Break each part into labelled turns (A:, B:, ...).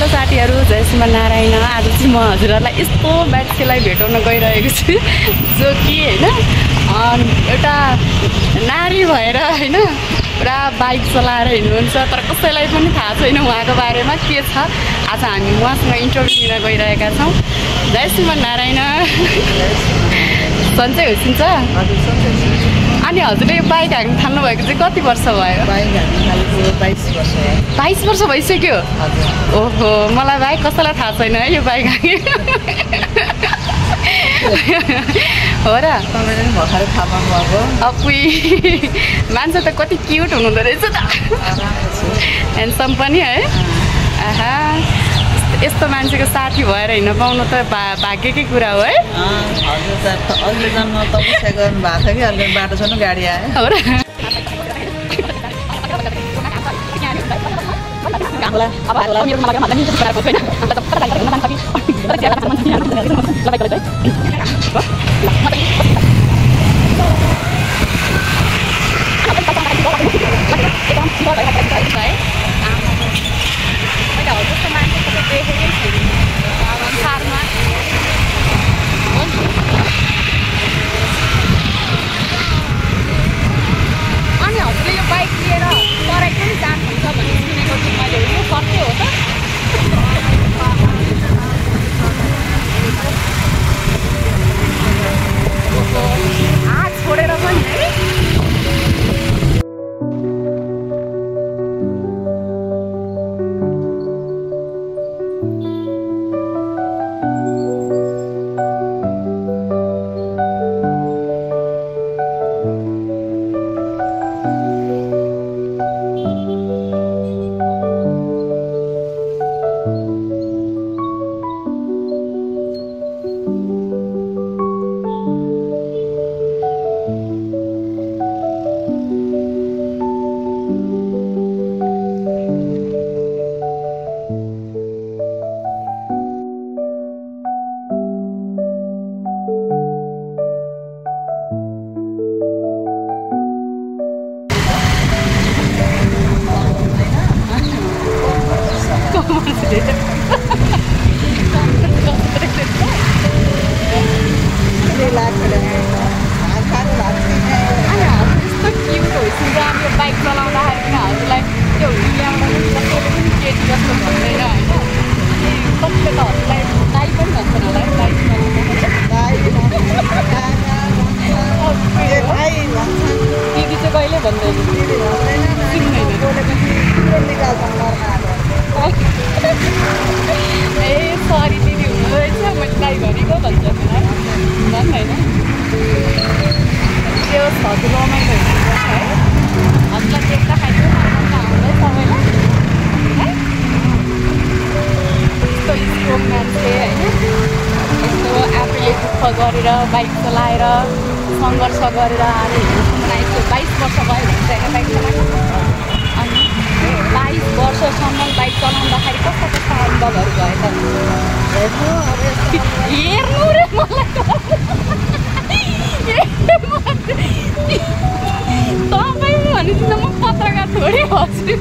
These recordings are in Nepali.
A: साथीहरू, जय श्रीमन्नारायण। आज चाहिँ म हजुरहरूलाई यस्तो मान्छेलाई भेटाउन गइरहेको छु जो कि होइन एउटा नारी भएर होइन पुरा बाइक चलाएर हिँड्नुहुन्छ, तर कसैलाई पनि थाहा छैन उहाँको बारेमा के छ। आज हामी उहाँसँग इन्टरभ्यू लिन गइरहेका छौँ। जय श्रीमन्नारायण। सन्चै हुनुहुन्छ? अनि हजुरले यो बाइक हाँक्नु थाल्नुभएको चाहिँ कति वर्ष भयो?
B: बाइक हाँक्नु थालेको 22 वर्ष भयो।
A: 22 वर्ष भइसक्यो? ओहो, मलाई बाइक कसैलाई थाहा छैन है यो बाइक हाँक्ने हो र?
B: तपाईँले पनि भर्खरै थाहा पाउनुभएको।
A: अपुई, मान्छे त कति क्युट हुनुहुँदो रहेछ त, ह्यान्डसम पनि है। आहा, यस्तो मान्छेको साथी भएर हिँड्न पाउनु त भाग्यकै कुरा हो है।
B: हजुर त अघिल्लो जन्म तपस्या गर्नु भएको छ कि अहिले बाटोसम्म गाडी आयो
A: हो र? अनि हजुरले यो बाइक लिएर तराई पनि जानुहुन्छ भन्ने सुनेको थिएँ मैले, यो सत्य हो त? हात छोडेर पनि है। बाइक चलाउँदाखेरि पनि हजुरलाई त्यो ल्याउँदा पनि कसैले पनि केटी जस्तो भन्दैन होइन? कसले त हजुरलाई दाइ पनि भन्छन् होला है बाइक दिदी चाहिँ कहिले भन्दैन? ए सरी दिदी हुँदो रहेछ, मैले दाइ भनेको भन्छ झन् होइन? त्यो हजुर रमाइलो हुनुहुन्छ है, हजुरलाई देख्दाखेरि पनि आनन्द आउँदै सबैलाई है। यस्तो स्ट्रोङ मान्छे होइन, यस्तो आफूले दुःख गरेर बाइक चलाएर सङ्घर्ष गरेर आज हिँड्नुसम्म आइसक्यो। 22 वर्ष भयो भनिसक्यो बाइक चलाएको। अनि 22 वर्षसम्म बाइक चलाउँदाखेरि कस्तो कस्तो अनुभवहरू भयो त? हेर्नु रे मलाई तपाईँ भनेपछि त म पत्रकार थोरै हजुर।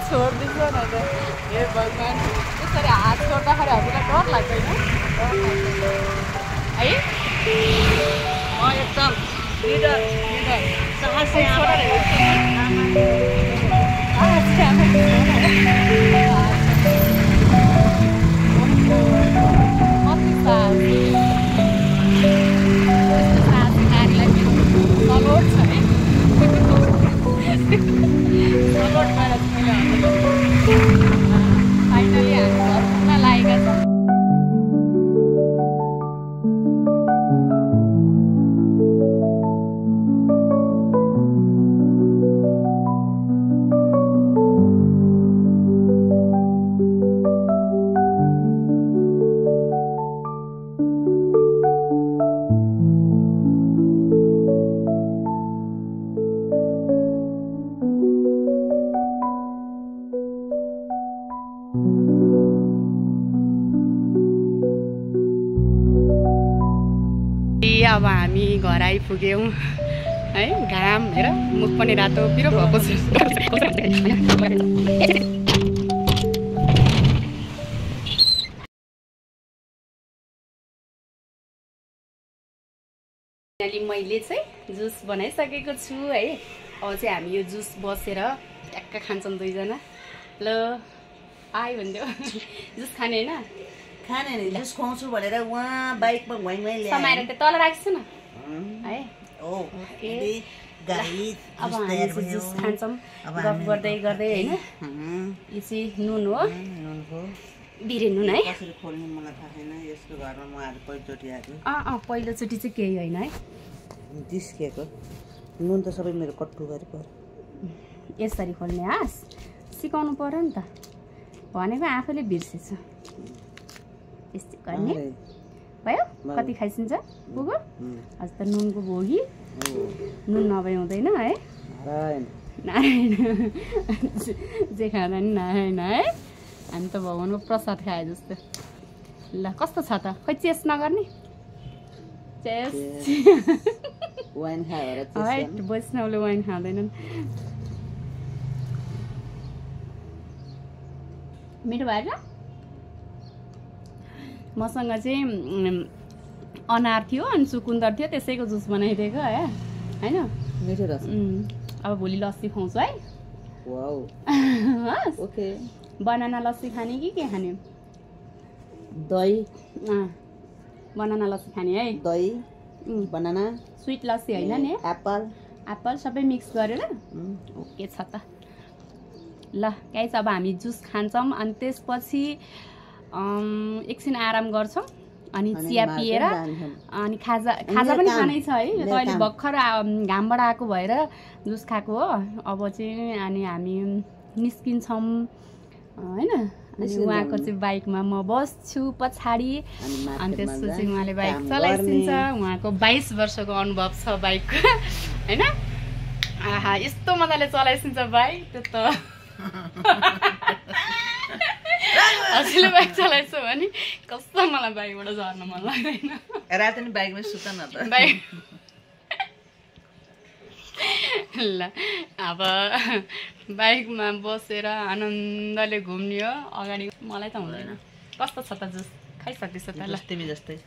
A: छोड्दैछ न त। हे भगवान्, त्यसरी हात छोड्दाखेरि हजुरलाई डर लाग्दैन है?
B: एकदम लिडर साहसी
A: नारीलाई सलोट छ है। सलोट गरेर फाइनली हामी घरमा लागेका छौँ। घर आइपुग्यौँ है। घाम हेर मुख पनि रातो पिरो भएको छ। अहिले मैले चाहिँ जुस बनाइसकेको छु है। अब चाहिँ हामी यो जुस बसेर ट्याक्क खान्छौँ दुईजना। ल आयो भनिदेऊ जुस खाने होइन?
B: खाने नि जुस खुवाउँछु भनेर उहाँ बाइकमा घुइङमै ल्याए।
A: समाएर त्यो तल राख्छु न है।
B: ओके गाइस
A: अब हामी चाहिँ जुस खान्छौँ गफ गर्दै गर्दै होइन। यो चाहिँ नुन हो, बिरे नुन है।
B: कसरी खोल्नु मलाई थाहा छैन। यसको घरमा म आज पहिलोचोटि आएको।
A: पहिलोचोटि चाहिँ केही होइन है।
B: जिस्केको नुन त सबै मेरो कट्टुभरि पर्यो।
A: यसरी खोल्ने हाँस सिकाउनु पर्यो नि त। भनेको आफैले बिर्सेछ। यस्तै गर्ने भयो। कति खाइसिन्छ पुग्यो? आज त नुनको भोगी। नुन नभए हुँदैन है। नारायण जे खाँदा नि नारायण है। हामी त भगवानको प्रसाद खाए जस्तो। ल कस्तो छ त? खोइ चेस नगर्ने? चेस
B: वाइन खाएर
A: है। वैष्णवले वाइन खाँदैनन्। मिठो भएछ। मसँग चाहिँ अनार थियो अनि चुकुन्दर थियो, त्यसैको जुस बनाइदिएको है होइन।
B: मिठो रहेछ।
A: अब भोलि लस्सी खुवाउँछु है।
B: Wow okay.
A: बनाना लस्सी खाने कि के खाने?
B: दही
A: बनाना लस्सी खाने है।
B: दही बनाना
A: स्विट लस्सी होइन नि? एप्पल सबै मिक्स गरेर ओके छ त। ल गाइस अब हामी जुस खान्छौँ अनि त्यसपछि एकछिन आराम गर्छौँ अनि चिया पिएर अनि खाजा पनि खानै छ है। यो त अहिले भर्खर घामबाट आएको भएर जुस खाएको हो। अब चाहिँ अनि हामी निस्किन्छौँ होइन। अनि उहाँको चाहिँ बाइकमा म बस्छु पछाडि अनि त्यसपछि उहाँले बाइक चलाइसिन्छ। उहाँको 22 वर्षको अनुभव छ बाइकको होइन। आहा यस्तो मजाले चलाइसिन्छ बाइक त्यो त। हजुरले बाइक चलाइछ भने कस्तो मलाई बाइकबाट झर्न मन लाग्दैन।
B: राति नि बाइकमै सुत न त।
A: बाइक ल अब बाइकमा बसेर आनन्दले घुम्ने हो। अगाडि मलाई त हुँदैन। कस्तो छ त जुस? खाइसकेछ त? ल
B: तिमी जस्तै